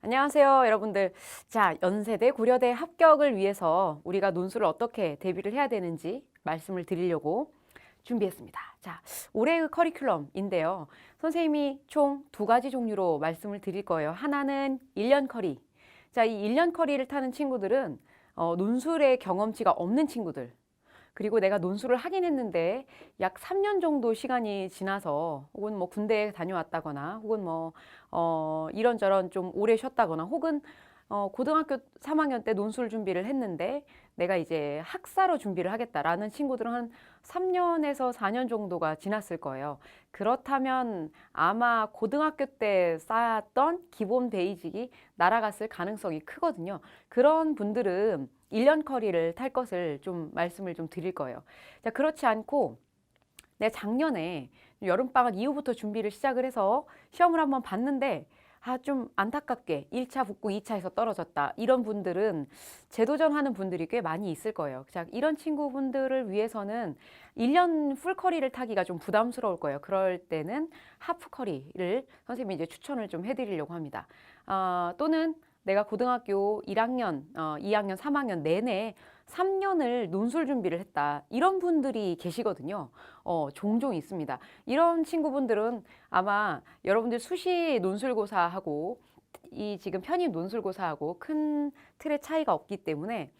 안녕하세요, 여러분들. 자, 연세대, 고려대 합격을 위해서 우리가 논술을 어떻게 대비를 해야 되는지 말씀을 드리려고 준비했습니다. 자, 올해의 커리큘럼인데요. 선생님이 총 두 가지 종류로 말씀을 드릴 거예요. 하나는 1년 커리. 자, 이 1년 커리를 타는 친구들은 논술의 경험치가 없는 친구들. 그리고 내가 논술을 하긴 했는데 약 3년 정도 시간이 지나서 혹은 뭐 군대에 다녀왔다거나 혹은 뭐 이런저런 좀 오래 쉬었다거나 혹은 고등학교 3학년 때 논술 준비를 했는데 내가 이제 학사로 준비를 하겠다라는 친구들은 한 3년에서 4년 정도가 지났을 거예요. 그렇다면 아마 고등학교 때 쌓았던 기본 베이직이 날아갔을 가능성이 크거든요. 그런 분들은 1년 커리를 탈 것을 좀 말씀을 좀 드릴 거예요. 자, 그렇지 않고 내가 작년에 여름방학 이후부터 준비를 시작을 해서 시험을 한번 봤는데 좀 안타깝게 1차 붙고 2차에서 떨어졌다. 이런 분들은 재도전하는 분들이 꽤 많이 있을 거예요. 자, 이런 친구분들을 위해서는 1년 풀커리를 타기가 좀 부담스러울 거예요. 그럴 때는 하프커리를 선생님이 이제 추천을 좀 해드리려고 합니다. 또는 내가 고등학교 1학년, 2학년, 3학년 내내 3년을 논술 준비를 했다. 이런 분들이 계시거든요. 종종 있습니다. 이런 친구분들은 아마 여러분들 수시 논술고사하고 이 지금 편입 논술고사하고 큰 틀의 차이가 없기 때문에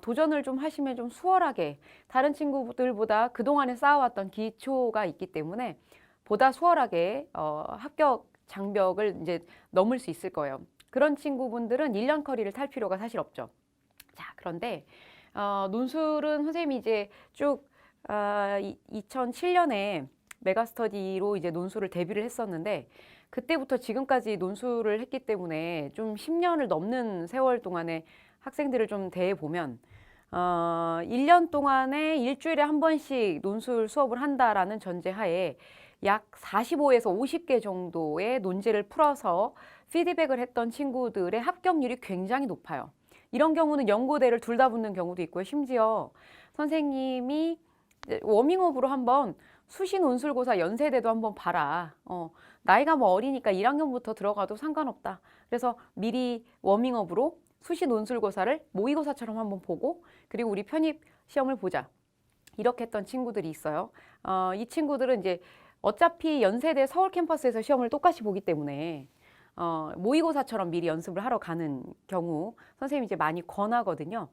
도전을 좀 하시면 좀 수월하게 다른 친구들보다 그동안에 쌓아왔던 기초가 있기 때문에 보다 수월하게 합격 장벽을 이제 넘을 수 있을 거예요. 그런 친구분들은 1년 커리를 탈 필요가 사실 없죠. 자, 그런데 논술은 선생님이 이제 쭉 2007년에 메가스터디로 이제 논술을 데뷔를 했었는데 그때부터 지금까지 논술을 했기 때문에 좀 10년을 넘는 세월 동안에 학생들을 좀 대해보면 1년 동안에 일주일에 한 번씩 논술 수업을 한다라는 전제하에 약 45에서 50개 정도의 논제를 풀어서 피드백을 했던 친구들의 합격률이 굉장히 높아요. 이런 경우는 연고대를 둘 다 붙는 경우도 있고요. 심지어 선생님이 워밍업으로 한번 수시 논술고사 연세대도 한번 봐라. 나이가 뭐 어리니까 1학년부터 들어가도 상관없다. 그래서 미리 워밍업으로 수시 논술고사를 모의고사처럼 한번 보고 그리고 우리 편입 시험을 보자. 이렇게 했던 친구들이 있어요. 이 친구들은 이제 어차피 연세대 서울 캠퍼스에서 시험을 똑같이 보기 때문에 모의고사처럼 미리 연습을 하러 가는 경우 선생님이 이제 많이 권하거든요.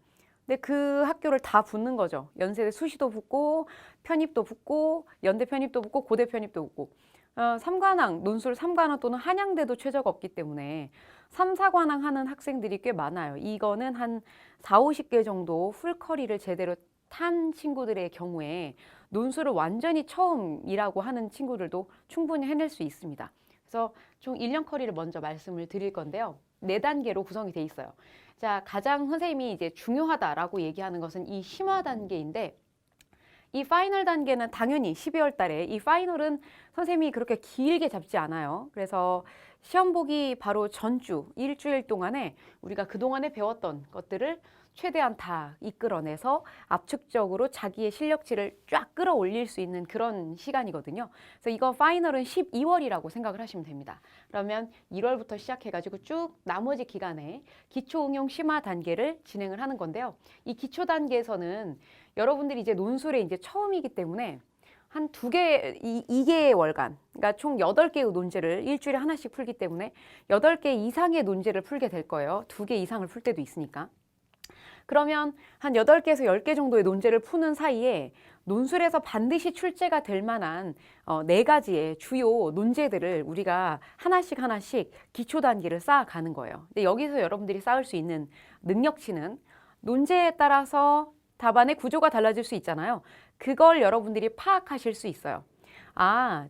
근데 그 학교를 다 붙는 거죠. 연세대 수시도 붙고 편입도 붙고 연대 편입도 붙고 고대 편입도 붙고 3관왕, 논술 3관왕 또는 한양대도 최저가 없기 때문에 3, 4관왕 하는 학생들이 꽤 많아요. 이거는 한 4, 50개 정도 풀커리를 제대로 탄 친구들의 경우에 논술을 완전히 처음이라고 하는 친구들도 충분히 해낼 수 있습니다. 그래서 총 1년 커리를 먼저 말씀을 드릴 건데요. 4단계로 구성이 돼 있어요. 자, 가장 선생님이 이제 중요하다라고 얘기하는 것은 이 심화 단계인데 이 파이널 단계는 당연히 12월 달에 이 파이널은 선생님이 그렇게 길게 잡지 않아요. 그래서 시험 보기 바로 전주 일주일 동안에 우리가 그동안에 배웠던 것들을 최대한 다 이끌어내서 압축적으로 자기의 실력치를 쫙 끌어올릴 수 있는 그런 시간이거든요. 그래서 이거 파이널은 12월이라고 생각을 하시면 됩니다. 그러면 1월부터 시작해가지고 쭉 나머지 기간에 기초응용 심화 단계를 진행을 하는 건데요. 이 기초 단계에서는 여러분들이 이제 논술에 이제 처음이기 때문에 한 2개월간, 그러니까 총 8개의 논제를 일주일에 하나씩 풀기 때문에 8개 이상의 논제를 풀게 될 거예요. 2개 이상을 풀 때도 있으니까. 그러면 한 8개에서 10개 정도의 논제를 푸는 사이에 논술에서 반드시 출제가 될 만한 4가지의 주요 논제들을 우리가 하나씩 하나씩 기초 단계를 쌓아가는 거예요. 근데 여기서 여러분들이 쌓을 수 있는 능력치는 논제에 따라서 답안의 구조가 달라질 수 있잖아요. 그걸 여러분들이 파악하실 수 있어요.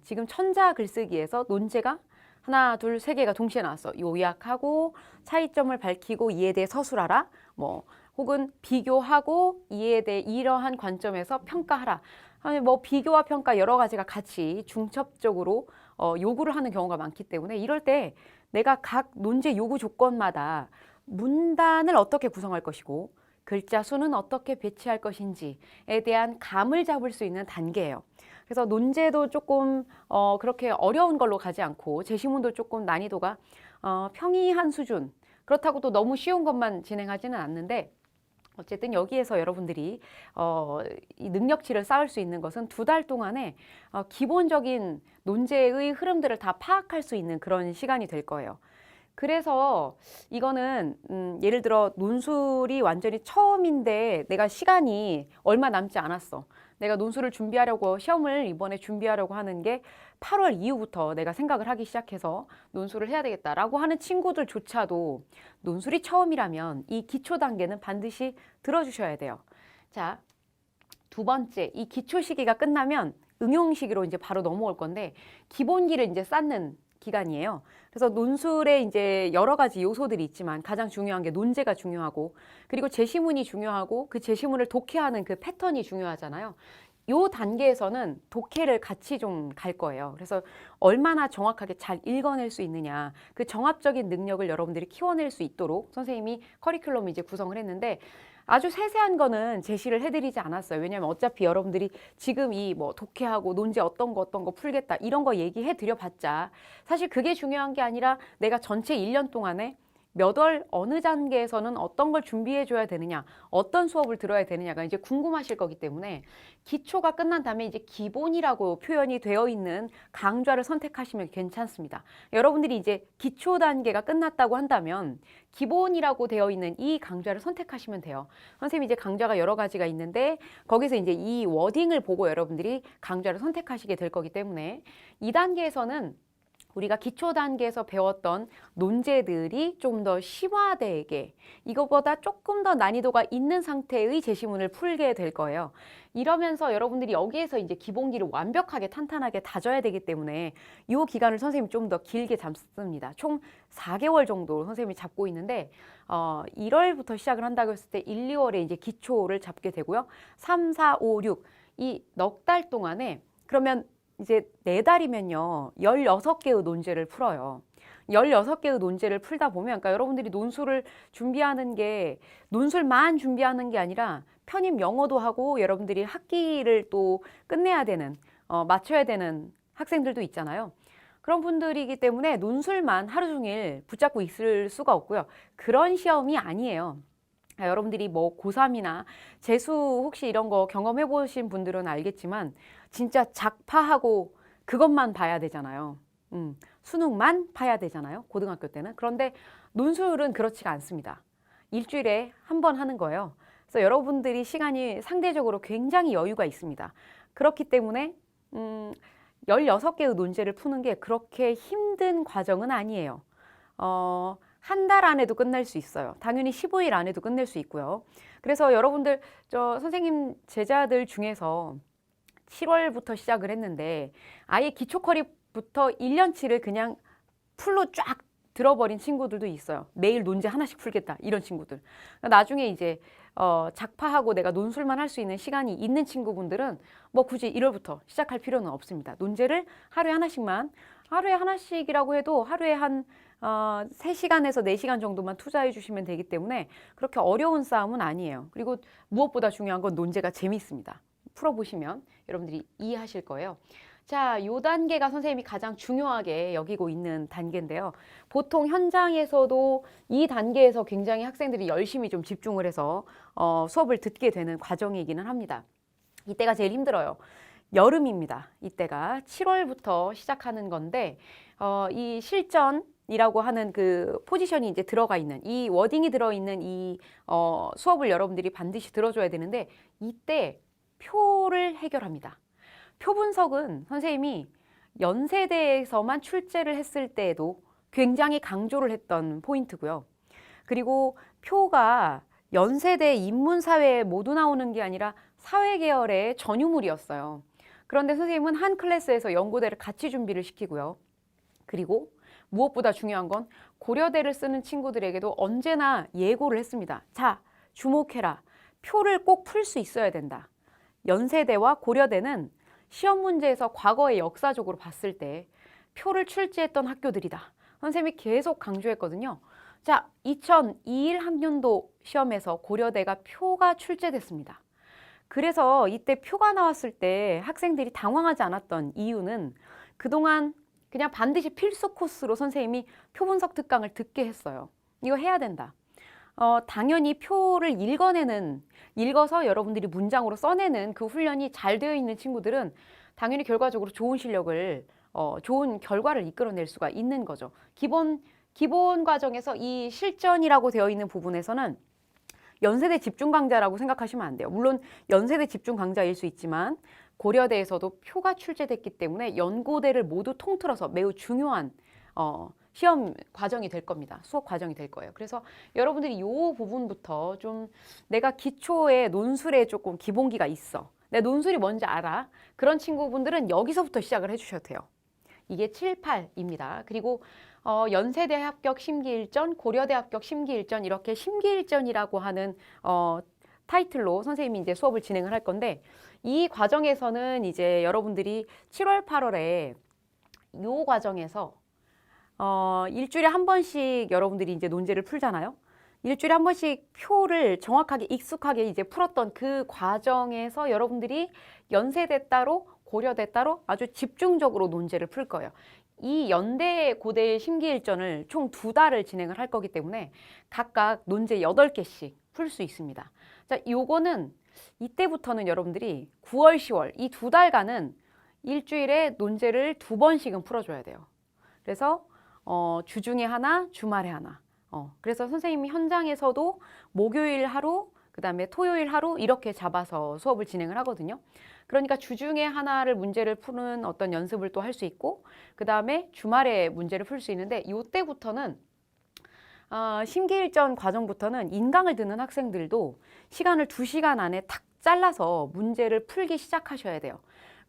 지금 천자 글쓰기에서 논제가 하나, 둘, 세 개가 동시에 나왔어. 요약하고 차이점을 밝히고 이에 대해 서술하라. 혹은 비교하고 이에 대해 이러한 관점에서 평가하라. 뭐 비교와 평가 여러 가지가 같이 중첩적으로 요구를 하는 경우가 많기 때문에 이럴 때 내가 각 논제 요구 조건마다 문단을 어떻게 구성할 것이고 글자 수는 어떻게 배치할 것인지에 대한 감을 잡을 수 있는 단계예요. 그래서 논제도 조금 그렇게 어려운 걸로 가지 않고 제시문도 조금 난이도가 평이한 수준, 그렇다고 또 너무 쉬운 것만 진행하지는 않는데 어쨌든 여기에서 여러분들이 이 능력치를 쌓을 수 있는 것은 2달 동안에 기본적인 논제의 흐름들을 다 파악할 수 있는 그런 시간이 될 거예요. 그래서 이거는 예를 들어 논술이 완전히 처음인데 내가 시간이 얼마 남지 않았어. 내가 논술을 준비하려고 시험을 이번에 준비하려고 하는 게 8월 이후부터 내가 생각을 하기 시작해서 논술을 해야 되겠다라고 하는 친구들조차도 논술이 처음이라면 이 기초 단계는 반드시 들어주셔야 돼요. 자, 2번째, 이 기초 시기가 끝나면 응용 시기로 이제 바로 넘어올 건데 기본기를 이제 쌓는 기간이에요. 그래서 논술에 이제 여러 가지 요소들이 있지만 가장 중요한 게 논제가 중요하고 그리고 제시문이 중요하고 그 제시문을 독해하는 그 패턴이 중요하잖아요. 요 단계에서는 독해를 같이 좀 갈 거예요. 그래서 얼마나 정확하게 잘 읽어낼 수 있느냐, 그 정합적인 능력을 여러분들이 키워낼 수 있도록 선생님이 커리큘럼을 이제 구성을 했는데 아주 세세한 거는 제시를 해드리지 않았어요. 왜냐하면 어차피 여러분들이 지금 이 뭐 독해하고 논제 어떤 거 풀겠다 이런 거 얘기해 드려봤자 사실 그게 중요한 게 아니라 내가 전체 1년 동안에 몇 월 어느 단계에서는 어떤 걸 준비해 줘야 되느냐, 어떤 수업을 들어야 되느냐가 이제 궁금하실 거기 때문에 기초가 끝난 다음에 이제 기본이라고 표현이 되어 있는 강좌를 선택하시면 괜찮습니다. 여러분들이 이제 기초 단계가 끝났다고 한다면 기본이라고 되어 있는 이 강좌를 선택하시면 돼요. 선생님이 이제 강좌가 여러 가지가 있는데 거기서 이제 이 워딩을 보고 여러분들이 강좌를 선택하시게 될 거기 때문에 이 단계에서는 우리가 기초 단계에서 배웠던 논제들이 좀 더 심화되게 이거보다 조금 더 난이도가 있는 상태의 제시문을 풀게 될 거예요. 이러면서 여러분들이 여기에서 이제 기본기를 완벽하게 탄탄하게 다져야 되기 때문에 이 기간을 선생님이 좀 더 길게 잡습니다. 총 4개월 정도 선생님이 잡고 있는데 1월부터 시작을 한다고 했을 때 1, 2월에 이제 기초를 잡게 되고요. 3, 4, 5, 6 이 넉 달 동안에 그러면 이제 4달이면요 16개의 논제를 풀어요. 16개의 논제를 풀다 보면 그러니까 여러분들이 논술을 준비하는 게 논술만 준비하는 게 아니라 편입 영어도 하고 여러분들이 학기를 또 끝내야 되는 맞춰야 되는 학생들도 있잖아요. 그런 분들이기 때문에 논술만 하루 종일 붙잡고 있을 수가 없고요. 그런 시험이 아니에요. 여러분들이 뭐 고3이나 재수 혹시 이런 거 경험해 보신 분들은 알겠지만 진짜 작파하고 그것만 봐야 되잖아요. 수능만 봐야 되잖아요. 고등학교 때는. 그런데 논술은 그렇지가 않습니다. 일주일에 한 번 하는 거예요. 그래서 여러분들이 시간이 상대적으로 굉장히 여유가 있습니다. 그렇기 때문에 16개의 논제를 푸는 게 그렇게 힘든 과정은 아니에요. 한 달 안에도 끝낼 수 있어요. 당연히 15일 안에도 끝낼 수 있고요. 그래서 여러분들 선생님 제자들 중에서 7월부터 시작을 했는데 아예 기초 커리부터 1년치를 그냥 풀로 쫙 들어버린 친구들도 있어요. 매일 논제 하나씩 풀겠다 이런 친구들. 나중에 이제 작파하고 내가 논술만 할 수 있는 시간이 있는 친구분들은 뭐 굳이 1월부터 시작할 필요는 없습니다. 논제를 하루에 하나씩이라고 해도 하루에 한 3시간에서 4시간 정도만 투자해 주시면 되기 때문에 그렇게 어려운 싸움은 아니에요. 그리고 무엇보다 중요한 건 논제가 재미있습니다. 풀어보시면 여러분들이 이해하실 거예요. 자, 요 단계가 선생님이 가장 중요하게 여기고 있는 단계인데요. 보통 현장에서도 이 단계에서 굉장히 학생들이 열심히 좀 집중을 해서 수업을 듣게 되는 과정이기는 합니다. 이때가 제일 힘들어요. 여름입니다. 이때가 7월부터 시작하는 건데 이 실전이라고 하는 그 포지션이 이제 들어가 있는 이 워딩이 들어있는 이 수업을 여러분들이 반드시 들어줘야 되는데 이때 표를 해결합니다. 표 분석은 선생님이 연세대에서만 출제를 했을 때에도 굉장히 강조를 했던 포인트고요. 그리고 표가 연세대 인문사회에 모두 나오는 게 아니라 사회계열의 전유물이었어요. 그런데 선생님은 한 클래스에서 연고대를 같이 준비를 시키고요. 그리고 무엇보다 중요한 건 고려대를 쓰는 친구들에게도 언제나 예고를 했습니다. 자, 주목해라. 표를 꼭 풀 수 있어야 된다. 연세대와 고려대는 시험 문제에서 과거의 역사적으로 봤을 때 표를 출제했던 학교들이다. 선생님이 계속 강조했거든요. 자, 2021 학년도 시험에서 고려대가 표가 출제됐습니다. 그래서 이때 표가 나왔을 때 학생들이 당황하지 않았던 이유는 그동안 그냥 반드시 필수 코스로 선생님이 표 분석 특강을 듣게 했어요. 이거 해야 된다. 당연히 표를 읽어서 여러분들이 문장으로 써내는 그 훈련이 잘 되어 있는 친구들은 당연히 결과적으로 좋은 실력을, 좋은 결과를 이끌어낼 수가 있는 거죠. 기본 과정에서 이 실전이라고 되어 있는 부분에서는 연세대 집중 강좌라고 생각하시면 안 돼요. 물론 연세대 집중 강좌일 수 있지만 고려대에서도 표가 출제됐기 때문에 연고대를 모두 통틀어서 매우 중요한 시험 과정이 될 겁니다. 수업 과정이 될 거예요. 그래서 여러분들이 이 부분부터 좀 내가 기초에 논술에 조금 기본기가 있어. 내 논술이 뭔지 알아. 그런 친구분들은 여기서부터 시작을 해주셔도 돼요. 이게 7, 8입니다. 그리고 연세대 합격 심기일전, 고려대 합격 심기일전 이렇게 심기일전이라고 하는 타이틀로 선생님이 이제 수업을 진행을 할 건데 이 과정에서는 이제 여러분들이 7월, 8월에 이 과정에서 일주일에 한 번씩 여러분들이 이제 논제를 풀잖아요. 일주일에 한 번씩 표를 정확하게 익숙하게 이제 풀었던 그 과정에서 여러분들이 연세대 따로 고려대 따로 아주 집중적으로 논제를 풀 거예요. 이 연대 고대 심기일전을 총 2달을 진행을 할 거기 때문에 각각 논제 8개씩 풀 수 있습니다. 자, 요거는 이때부터는 여러분들이 9월, 10월 이 2달간은 일주일에 논제를 2번씩은 풀어줘야 돼요. 그래서 주중에 하나, 주말에 하나. 그래서 선생님이 현장에서도 목요일 하루, 그 다음에 토요일 하루 이렇게 잡아서 수업을 진행을 하거든요. 그러니까 주중에 하나를 문제를 푸는 어떤 연습을 또 할 수 있고 그 다음에 주말에 문제를 풀 수 있는데 이때부터는 심기일전 과정부터는 인강을 듣는 학생들도 시간을 2시간 안에 탁 잘라서 문제를 풀기 시작하셔야 돼요.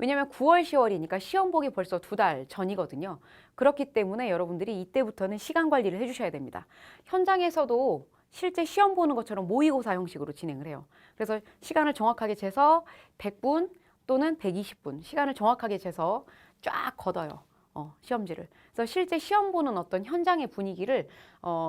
왜냐하면 9월, 10월이니까 시험 보기 벌써 2달 전이거든요. 그렇기 때문에 여러분들이 이때부터는 시간 관리를 해주셔야 됩니다. 현장에서도 실제 시험 보는 것처럼 모의고사 형식으로 진행을 해요. 그래서 시간을 정확하게 재서 100분 또는 120분 시간을 정확하게 재서 쫙 걷어요. 시험지를. 그래서 실제 시험 보는 어떤 현장의 분위기를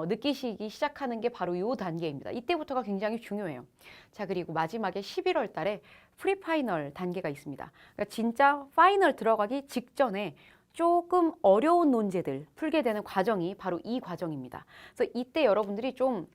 느끼시기 시작하는 게 바로 이 단계입니다. 이때부터가 굉장히 중요해요. 자, 그리고 마지막에 11월 달에 프리파이널 단계가 있습니다. 그러니까 진짜 파이널 들어가기 직전에 조금 어려운 논제들 풀게 되는 과정이 바로 이 과정입니다. 그래서 이때 여러분들이 좀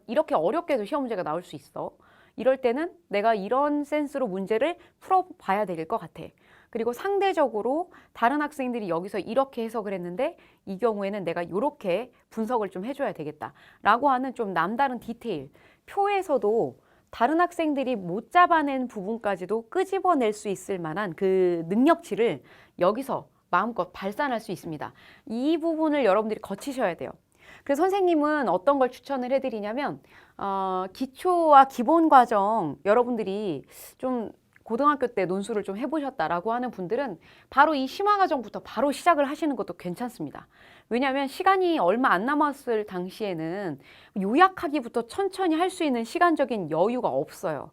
이렇게 어렵게도 시험 문제가 나올 수 있어. 이럴 때는 내가 이런 센스로 문제를 풀어봐야 될 것 같아. 그리고 상대적으로 다른 학생들이 여기서 이렇게 해석을 했는데 이 경우에는 내가 이렇게 분석을 좀 해줘야 되겠다라고 하는 좀 남다른 디테일. 표에서도 다른 학생들이 못 잡아낸 부분까지도 끄집어낼 수 있을 만한 그 능력치를 여기서 마음껏 발산할 수 있습니다. 이 부분을 여러분들이 거치셔야 돼요. 그래서 선생님은 어떤 걸 추천을 해드리냐면 기초와 기본 과정 여러분들이 좀 고등학교 때 논술을 좀 해보셨다라고 하는 분들은 바로 이 심화 과정부터 바로 시작을 하시는 것도 괜찮습니다. 왜냐하면 시간이 얼마 안 남았을 당시에는 요약하기부터 천천히 할 수 있는 시간적인 여유가 없어요.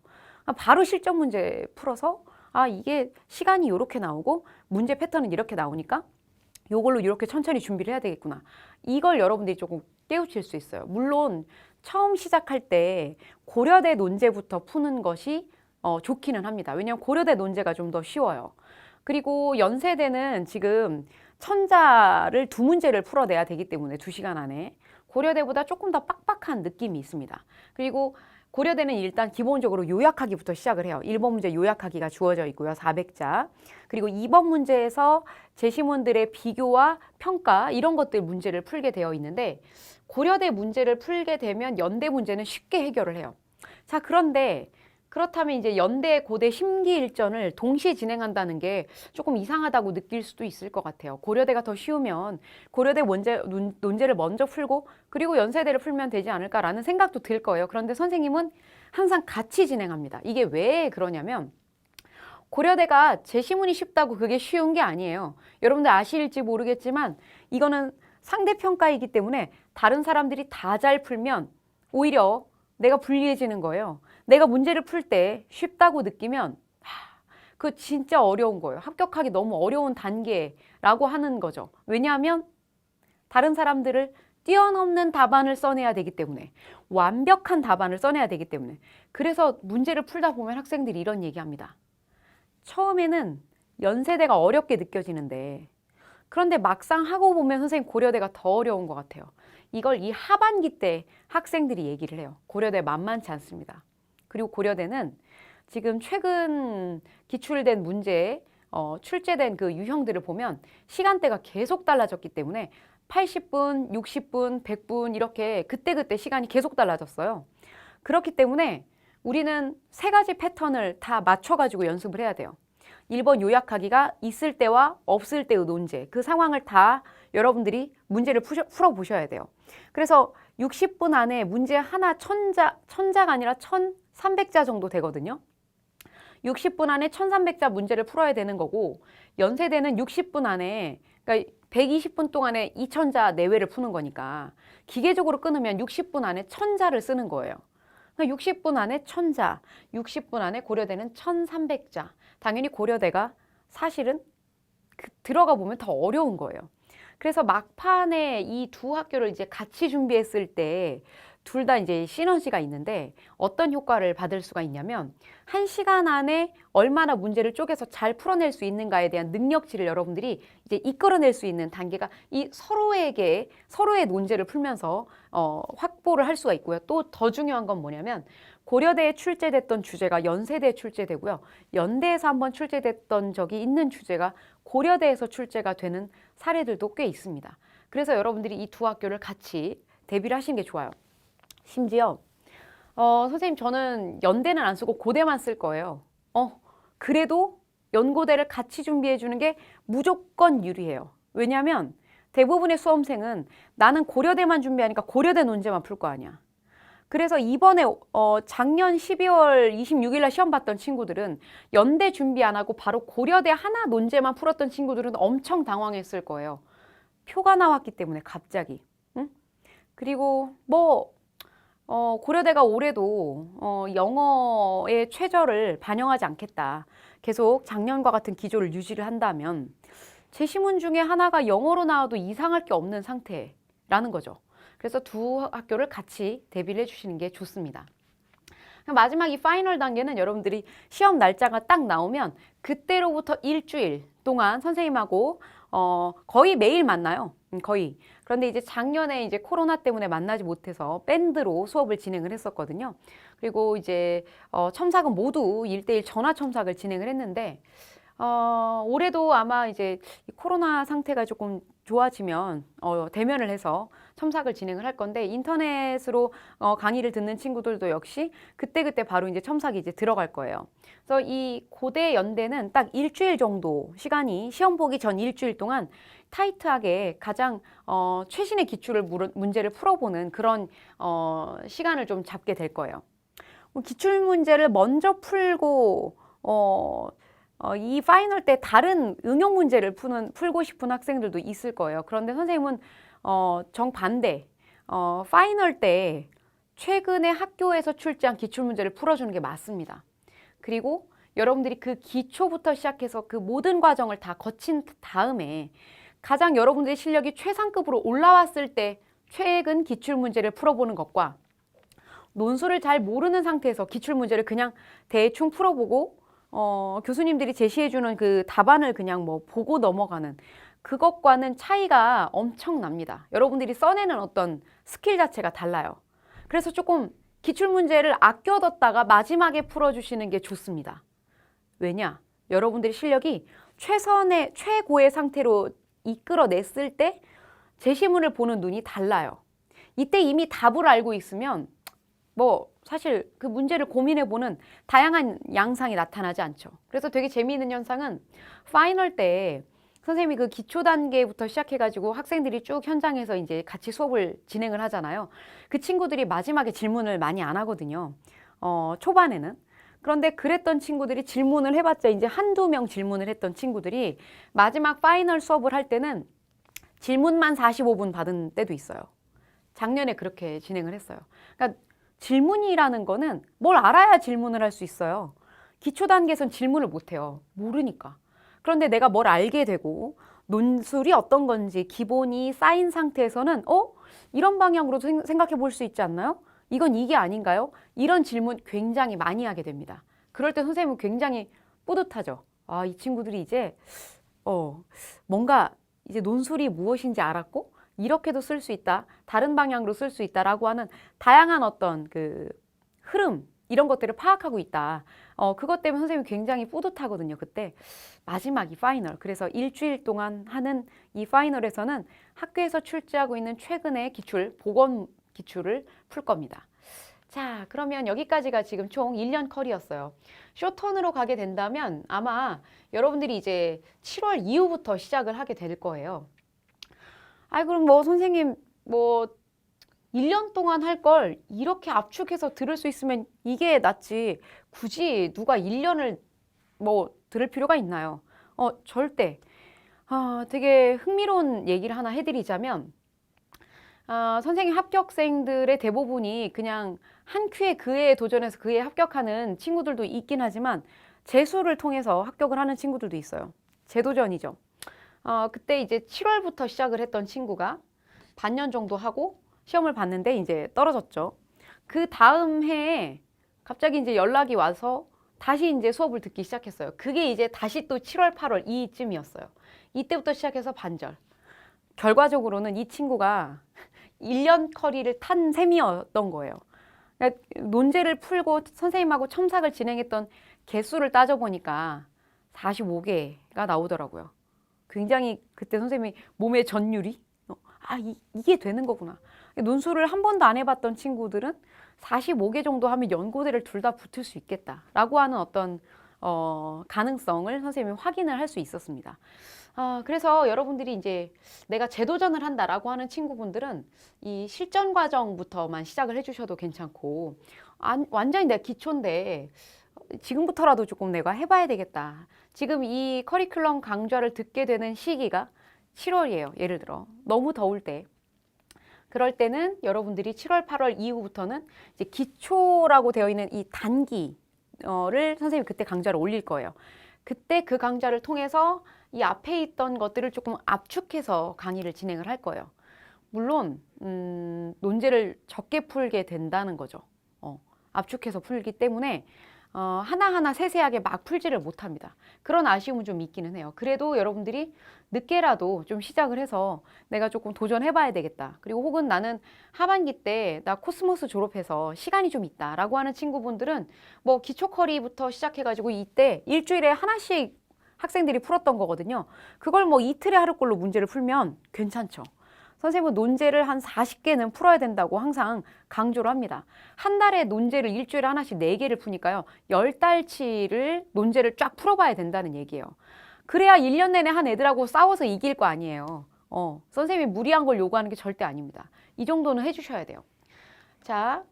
바로 실전 문제 풀어서 이게 시간이 이렇게 나오고 문제 패턴은 이렇게 나오니까 요걸로 이렇게 천천히 준비를 해야 되겠구나. 이걸 여러분들이 조금 깨우칠 수 있어요. 물론 처음 시작할 때 고려대 논제부터 푸는 것이 좋기는 합니다. 왜냐하면 고려대 논제가 좀 더 쉬워요. 그리고 연세대는 지금 천자를 2문제를 풀어내야 되기 때문에 2시간 안에 고려대보다 조금 더 빡빡한 느낌이 있습니다. 그리고 고려대는 일단 기본적으로 요약하기부터 시작을 해요. 1번 문제 요약하기가 주어져 있고요. 400자. 그리고 2번 문제에서 제시문들의 비교와 평가 이런 것들 문제를 풀게 되어 있는데 고려대 문제를 풀게 되면 연대 문제는 쉽게 해결을 해요. 자, 그런데 그렇다면 이제 연대 고대 심기일전을 동시에 진행한다는 게 조금 이상하다고 느낄 수도 있을 것 같아요. 고려대가 더 쉬우면 고려대 논제를 먼저 풀고 그리고 연세대를 풀면 되지 않을까라는 생각도 들 거예요. 그런데 선생님은 항상 같이 진행합니다. 이게 왜 그러냐면 고려대가 제시문이 쉽다고 그게 쉬운 게 아니에요. 여러분들 아실지 모르겠지만 이거는 상대평가이기 때문에 다른 사람들이 다 잘 풀면 오히려 내가 불리해지는 거예요. 내가 문제를 풀 때 쉽다고 느끼면 그거 진짜 어려운 거예요. 합격하기 너무 어려운 단계라고 하는 거죠. 왜냐하면 다른 사람들을 뛰어넘는 답안을 써내야 되기 때문에 완벽한 답안을 써내야 되기 때문에 그래서 문제를 풀다 보면 학생들이 이런 얘기합니다. 처음에는 연세대가 어렵게 느껴지는데 그런데 막상 하고 보면 선생님 고려대가 더 어려운 것 같아요. 이걸 이 하반기 때 학생들이 얘기를 해요. 고려대 만만치 않습니다. 그리고 고려대는 지금 최근 기출된 문제에 출제된 그 유형들을 보면 시간대가 계속 달라졌기 때문에 80분, 60분, 100분 이렇게 그때그때 시간이 계속 달라졌어요. 그렇기 때문에 우리는 세 가지 패턴을 다 맞춰가지고 연습을 해야 돼요. 1번 요약하기가 있을 때와 없을 때의 논제, 그 상황을 다 여러분들이 문제를 풀어보셔야 돼요. 그래서 60분 안에 문제 하나 천자가 아니라 1300자 정도 되거든요. 60분 안에 1300자 문제를 풀어야 되는 거고, 연세대는 60분 안에, 그러니까 120분 동안에 2000자 내외를 푸는 거니까 기계적으로 끊으면 60분 안에 1000자를 쓰는 거예요. 그러니까 60분 안에 1000자, 60분 안에 고려대는 1300자. 당연히 고려대가 사실은 들어가 보면 더 어려운 거예요. 그래서 막판에 이 두 학교를 이제 같이 준비했을 때 둘 다 이제 시너지가 있는데 어떤 효과를 받을 수가 있냐면 1시간 안에 얼마나 문제를 쪼개서 잘 풀어낼 수 있는가에 대한 능력치를 여러분들이 이제 이끌어낼 수 있는 단계가 이 서로의 논제를 풀면서 확보를 할 수가 있고요. 또 더 중요한 건 뭐냐면 고려대에 출제됐던 주제가 연세대에 출제되고요. 연대에서 한번 출제됐던 적이 있는 주제가 고려대에서 출제가 되는 사례들도 꽤 있습니다. 그래서 여러분들이 이 두 학교를 같이 대비를 하시는 게 좋아요. 심지어 선생님 저는 연대는 안 쓰고 고대만 쓸 거예요. 그래도 연고대를 같이 준비해 주는 게 무조건 유리해요. 왜냐하면 대부분의 수험생은 나는 고려대만 준비하니까 고려대 논제만 풀 거 아니야. 그래서 이번에 작년 12월 26일 날 시험 봤던 친구들은 연대 준비 안 하고 바로 고려대 하나 논제만 풀었던 친구들은 엄청 당황했을 거예요. 표가 나왔기 때문에 갑자기. 응? 그리고 고려대가 올해도 영어의 최저를 반영하지 않겠다. 계속 작년과 같은 기조를 유지를 한다면 제시문 중에 하나가 영어로 나와도 이상할 게 없는 상태라는 거죠. 그래서 두 학교를 같이 대비를 해주시는 게 좋습니다. 마지막 이 파이널 단계는 여러분들이 시험 날짜가 딱 나오면 그때로부터 일주일 동안 선생님하고 거의 매일 만나요. 거의. 그런데 이제 작년에 이제 코로나 때문에 만나지 못해서 밴드로 수업을 진행을 했었거든요. 그리고 이제 첨삭은 모두 1대1 전화 첨삭을 진행을 했는데 올해도 아마 이제 코로나 상태가 조금 좋아지면 대면을 해서 첨삭을 진행을 할 건데 인터넷으로 강의를 듣는 친구들도 역시 그때그때 바로 이제 첨삭이 이제 들어갈 거예요. 그래서 이 고대 연대는 딱 일주일 정도 시간이 시험 보기 전 일주일 동안 타이트하게 가장 최신의 기출을 문제를 풀어보는 그런 시간을 좀 잡게 될 거예요. 기출 문제를 먼저 풀고 이 파이널 때 다른 응용 문제를 풀고 싶은 학생들도 있을 거예요. 그런데 선생님은 정반대, 파이널 때 최근에 학교에서 출제한 기출 문제를 풀어주는 게 맞습니다. 그리고 여러분들이 그 기초부터 시작해서 그 모든 과정을 다 거친 다음에 가장 여러분들의 실력이 최상급으로 올라왔을 때 최근 기출 문제를 풀어보는 것과 논술을 잘 모르는 상태에서 기출 문제를 그냥 대충 풀어보고 교수님들이 제시해주는 그 답안을 그냥 보고 넘어가는 그것과는 차이가 엄청납니다. 여러분들이 써내는 어떤 스킬 자체가 달라요. 그래서 조금 기출문제를 아껴뒀다가 마지막에 풀어주시는 게 좋습니다. 왜냐? 여러분들의 실력이 최고의 상태로 이끌어냈을 때 제시문을 보는 눈이 달라요. 이때 이미 답을 알고 있으면 사실 그 문제를 고민해보는 다양한 양상이 나타나지 않죠. 그래서 되게 재미있는 현상은 파이널 때 선생님이 그 기초 단계부터 시작해가지고 학생들이 쭉 현장에서 이제 같이 수업을 진행을 하잖아요. 그 친구들이 마지막에 질문을 많이 안 하거든요. 초반에는. 그런데 그랬던 친구들이 질문을 해봤자 이제 한두 명 질문을 했던 친구들이 마지막 파이널 수업을 할 때는 질문만 45분 받은 때도 있어요. 작년에 그렇게 진행을 했어요. 그러니까 질문이라는 거는 뭘 알아야 질문을 할 수 있어요. 기초 단계에선 질문을 못 해요. 모르니까. 그런데 내가 뭘 알게 되고 논술이 어떤 건지 기본이 쌓인 상태에서는 이런 방향으로도 생각해 볼 수 있지 않나요? 이건 이게 아닌가요? 이런 질문 굉장히 많이 하게 됩니다. 그럴 때 선생님은 굉장히 뿌듯하죠. 이 친구들이 이제 뭔가 이제 논술이 무엇인지 알았고 이렇게도 쓸 수 있다, 다른 방향으로 쓸 수 있다라고 하는 다양한 어떤 그 흐름 이런 것들을 파악하고 있다. 그것 때문에 선생님이 굉장히 뿌듯하거든요. 그때 마지막 이 파이널. 그래서 일주일 동안 하는 이 파이널에서는 학교에서 출제하고 있는 최근의 기출, 보건 기출을 풀 겁니다. 자, 그러면 여기까지가 지금 총 1년 컬이었어요. 쇼턴으로 가게 된다면 아마 여러분들이 이제 7월 이후부터 시작을 하게 될 거예요. 아이, 그럼 뭐 선생님 뭐 1년 동안 할 걸 이렇게 압축해서 들을 수 있으면 이게 낫지. 굳이 누가 1년을 뭐 들을 필요가 있나요? 절대. 되게 흥미로운 얘기를 하나 해드리자면, 선생님 합격생들의 대부분이 그냥 한 큐에 그에 도전해서 그에 합격하는 친구들도 있긴 하지만 재수를 통해서 합격을 하는 친구들도 있어요. 재도전이죠. 그때 이제 7월부터 시작을 했던 친구가 반년 정도 하고 시험을 봤는데 이제 떨어졌죠. 그 다음 해에 갑자기 이제 연락이 와서 다시 이제 수업을 듣기 시작했어요. 그게 이제 다시 또 7월, 8월 이쯤이었어요. 이때부터 시작해서 반절. 결과적으로는 이 친구가 1년 커리를 탄 셈이었던 거예요. 그러니까 논제를 풀고 선생님하고 첨삭을 진행했던 개수를 따져보니까 45개가 나오더라고요. 굉장히 그때 선생님이 몸의 전율이 이게 되는 거구나. 논술을 한 번도 안 해봤던 친구들은 45개 정도 하면 연고대를 둘 다 붙을 수 있겠다라고 하는 어떤 가능성을 선생님이 확인을 할 수 있었습니다. 그래서 여러분들이 이제 내가 재도전을 한다라고 하는 친구분들은 이 실전 과정부터만 시작을 해주셔도 괜찮고, 완전히 내가 기초인데 지금부터라도 조금 내가 해봐야 되겠다. 지금 이 커리큘럼 강좌를 듣게 되는 시기가 7월이에요. 예를 들어 너무 더울 때. 그럴 때는 여러분들이 7월, 8월 이후부터는 이제 기초라고 되어 있는 이 단기를 선생님이 그때 강좌를 올릴 거예요. 그때 그 강좌를 통해서 이 앞에 있던 것들을 조금 압축해서 강의를 진행을 할 거예요. 물론 논제를 적게 풀게 된다는 거죠. 압축해서 풀기 때문에 하나하나 세세하게 막 풀지를 못합니다. 그런 아쉬움은 좀 있기는 해요. 그래도 여러분들이 늦게라도 좀 시작을 해서 내가 조금 도전해봐야 되겠다. 그리고 혹은 나는 하반기 때 나 코스모스 졸업해서 시간이 좀 있다 라고 하는 친구분들은 뭐 기초 커리부터 시작해가지고 이때 일주일에 하나씩 학생들이 풀었던 거거든요. 그걸 뭐 이틀에 하루꼴로 문제를 풀면 괜찮죠. 선생님은 논제를 한 40개는 풀어야 된다고 항상 강조를 합니다. 한 달에 논제를 일주일에 하나씩 4개를 푸니까요. 10달치를 논제를 쫙 풀어봐야 된다는 얘기예요. 그래야 1년 내내 한 애들하고 싸워서 이길 거 아니에요. 선생님이 무리한 걸 요구하는 게 절대 아닙니다. 이 정도는 해주셔야 돼요. 자,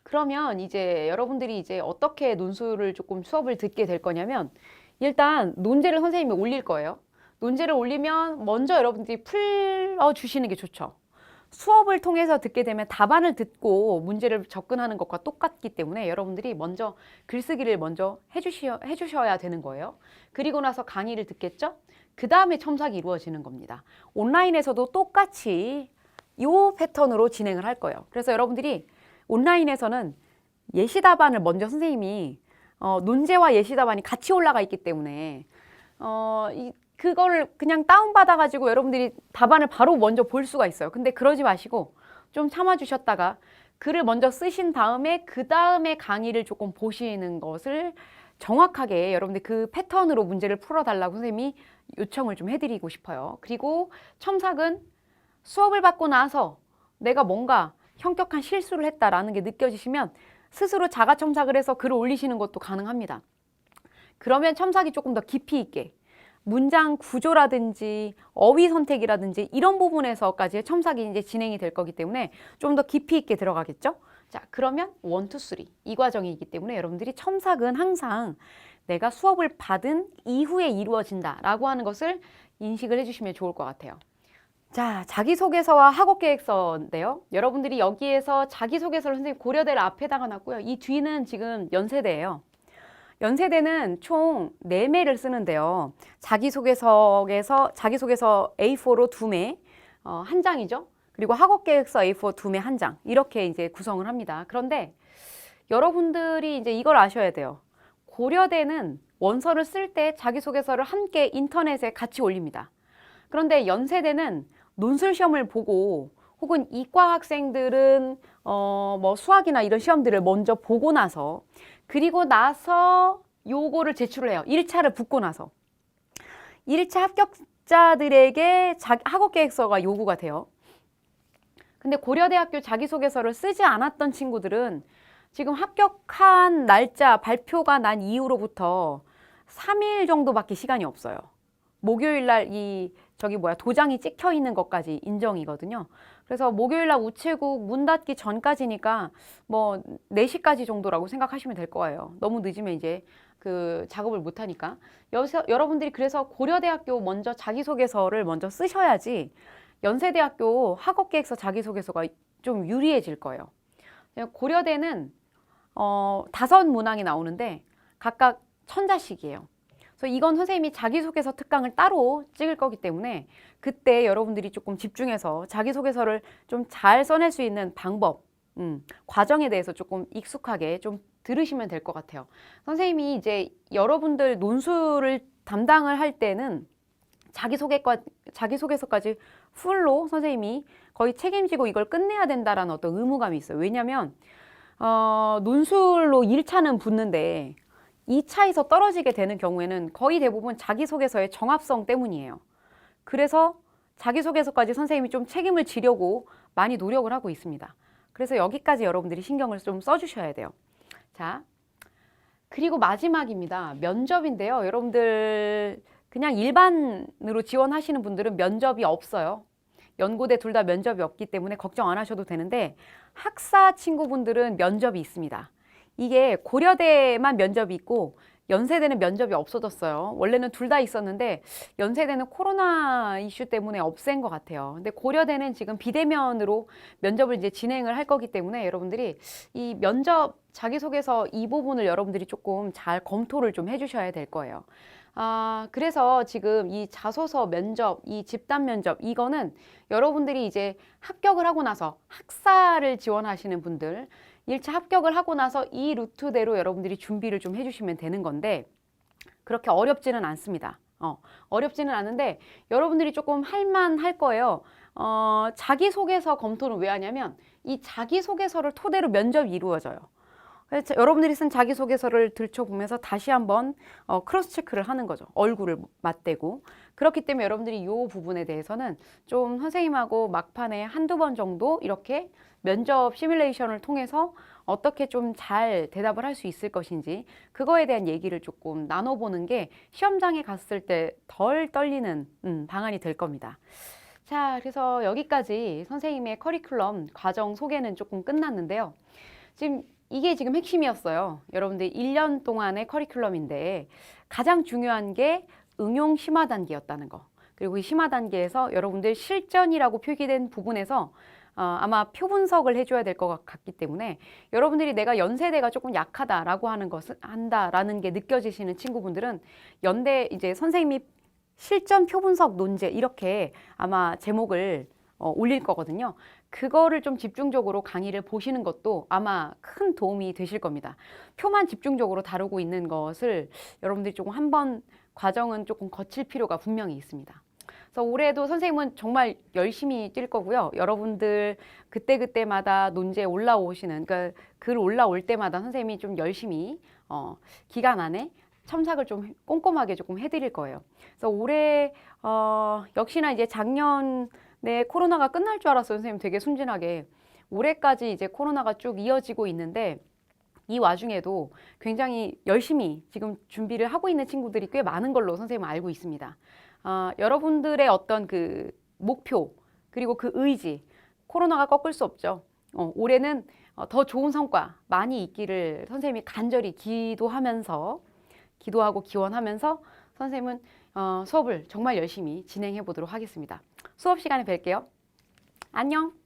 그러면 이제 여러분들이 이제 어떻게 논술을 조금 수업을 듣게 될 거냐면, 일단 논제를 선생님이 올릴 거예요. 논제를 올리면 먼저 여러분들이 풀어주시는 게 좋죠. 수업을 통해서 듣게 되면 답안을 듣고 문제를 접근하는 것과 똑같기 때문에 여러분들이 먼저 글쓰기를 먼저 해주셔야 되는 거예요. 그리고 나서 강의를 듣겠죠? 그 다음에 첨삭이 이루어지는 겁니다. 온라인에서도 똑같이 이 패턴으로 진행을 할 거예요. 그래서 여러분들이 온라인에서는 예시 답안을 먼저 선생님이 논제와 예시 답안이 같이 올라가 있기 때문에 그걸 그냥 다운받아가지고 여러분들이 답안을 바로 먼저 볼 수가 있어요. 근데 그러지 마시고 좀 참아주셨다가 글을 먼저 쓰신 다음에 그 다음에 강의를 조금 보시는 것을 정확하게 여러분들 그 패턴으로 문제를 풀어달라고 선생님이 요청을 좀 해드리고 싶어요. 그리고 첨삭은 수업을 받고 나서 내가 뭔가 현격한 실수를 했다라는 게 느껴지시면 스스로 자가 첨삭을 해서 글을 올리시는 것도 가능합니다. 그러면 첨삭이 조금 더 깊이 있게 문장 구조라든지 어휘 선택이라든지 이런 부분에서까지의 첨삭이 이제 진행이 될 거기 때문에 좀 더 깊이 있게 들어가겠죠? 자, 그러면 1, 2, 3 이 과정이기 때문에 여러분들이 첨삭은 항상 내가 수업을 받은 이후에 이루어진다라고 하는 것을 인식을 해주시면 좋을 것 같아요. 자, 자기소개서와 학업계획서인데요. 여러분들이 여기에서 자기소개서를 선생님 고려대를 앞에다가 놨고요. 이 뒤는 지금 연세대예요. 연세대는 총 4매를 쓰는데요. 자기소개서 A4로 2매, 한 장이죠. 그리고 학업계획서 A4 2매 한 장. 이렇게 이제 구성을 합니다. 그런데 여러분들이 이제 이걸 아셔야 돼요. 고려대는 원서를 쓸 때 자기소개서를 함께 인터넷에 같이 올립니다. 그런데 연세대는 논술 시험을 보고 혹은 이과 학생들은 뭐 수학이나 이런 시험들을 먼저 보고 나서 그리고 나서 요거를 제출을 해요. 1차를 붙고 나서. 1차 합격자들에게 학업 계획서가 요구가 돼요. 근데 고려대학교 자기소개서를 쓰지 않았던 친구들은 지금 합격한 날짜 발표가 난 이후로부터 3일 정도밖에 시간이 없어요. 목요일 날 도장이 찍혀 있는 것까지 인정이거든요. 그래서 목요일 날 우체국 문 닫기 전까지니까 뭐 4시까지 정도라고 생각하시면 될 거예요. 너무 늦으면 이제 그 작업을 못 하니까. 여러분들이 그래서 고려대학교 먼저 자기소개서를 먼저 쓰셔야지 연세대학교 학업계획서 자기소개서가 좀 유리해질 거예요. 고려대는 5문항이 나오는데 각각 1000자씩이에요. 그래서 이건 선생님이 자기소개서 특강을 따로 찍을 거기 때문에 그때 여러분들이 조금 집중해서 자기소개서를 좀 잘 써낼 수 있는 방법, 과정에 대해서 조금 익숙하게 좀 들으시면 될 것 같아요. 선생님이 이제 여러분들 논술을 담당을 할 때는 자기소개서까지 풀로 선생님이 거의 책임지고 이걸 끝내야 된다라는 어떤 의무감이 있어요. 왜냐하면 논술로 1차는 붙는데 2차에서 떨어지게 되는 경우에는 거의 대부분 자기소개서의 정합성 때문이에요. 그래서 자기소개서까지 선생님이 좀 책임을 지려고 많이 노력을 하고 있습니다. 그래서 여기까지 여러분들이 신경을 좀 써주셔야 돼요. 자, 그리고 마지막입니다. 면접인데요. 여러분들 그냥 일반으로 지원하시는 분들은 면접이 없어요. 연고대 둘 다 면접이 없기 때문에 걱정 안 하셔도 되는데 학사 친구분들은 면접이 있습니다. 이게 고려대만 면접이 있고 연세대는 면접이 없어졌어요. 원래는 둘 다 있었는데 연세대는 코로나 이슈 때문에 없앤 것 같아요. 근데 고려대는 지금 비대면으로 면접을 이제 진행을 할 거기 때문에 여러분들이 이 면접 자기소개서 이 부분을 여러분들이 조금 잘 검토를 좀 해주셔야 될 거예요. 그래서 지금 이 자소서 면접, 이 집단 면접, 이거는 여러분들이 이제 합격을 하고 나서 학사를 지원하시는 분들, 1차 합격을 하고 나서 이 루트대로 여러분들이 준비를 좀 해주시면 되는 건데 그렇게 어렵지는 않습니다. 어렵지는 않은데 여러분들이 조금 할만할 거예요. 자기소개서 검토는 왜 하냐면 이 자기소개서를 토대로 면접이 이루어져요. 그래서 여러분들이 쓴 자기소개서를 들춰보면서 다시 한번 크로스 체크를 하는 거죠. 얼굴을 맞대고. 그렇기 때문에 여러분들이 이 부분에 대해서는 좀 선생님하고 막판에 한두 번 정도 이렇게 면접 시뮬레이션을 통해서 어떻게 좀 잘 대답을 할 수 있을 것인지 그거에 대한 얘기를 조금 나눠보는 게 시험장에 갔을 때 덜 떨리는 방안이 될 겁니다. 자, 그래서 여기까지 선생님의 커리큘럼 과정 소개는 조금 끝났는데요. 이게 지금 핵심이었어요. 여러분들 1년 동안의 커리큘럼인데 가장 중요한 게 응용 심화 단계였다는 거. 그리고 이 심화 단계에서 여러분들 실전이라고 표기된 부분에서 아마 표 분석을 해줘야 될 것 같기 때문에 여러분들이 내가 연세대가 조금 약하다라고 하는 것을 한다라는 게 느껴지시는 친구분들은 연대 이제 선생님이 실전 표 분석 논제 이렇게 아마 제목을 올릴 거거든요. 그거를 좀 집중적으로 강의를 보시는 것도 아마 큰 도움이 되실 겁니다. 표만 집중적으로 다루고 있는 것을 여러분들이 조금 한번 과정은 조금 거칠 필요가 분명히 있습니다. 그래서 올해도 선생님은 정말 열심히 뛸 거고요. 여러분들 그때그때마다 논제에 올라오시는 그러니까 글 올라올 때마다 선생님이 좀 열심히 기간 안에 첨삭을 좀 꼼꼼하게 조금 해드릴 거예요. 그래서 올해 역시나 이제 작년에 코로나가 끝날 줄 알았어요. 선생님 되게 순진하게. 올해까지 이제 코로나가 쭉 이어지고 있는데 이 와중에도 굉장히 열심히 지금 준비를 하고 있는 친구들이 꽤 많은 걸로 선생님은 알고 있습니다. 여러분들의 어떤 그 목표 그리고 그 의지 코로나가 꺾을 수 없죠. 올해는 더 좋은 성과 많이 있기를 선생님이 간절히 기도하고 기원하면서 선생님은 수업을 정말 열심히 진행해 보도록 하겠습니다. 수업 시간에 뵐게요. 안녕.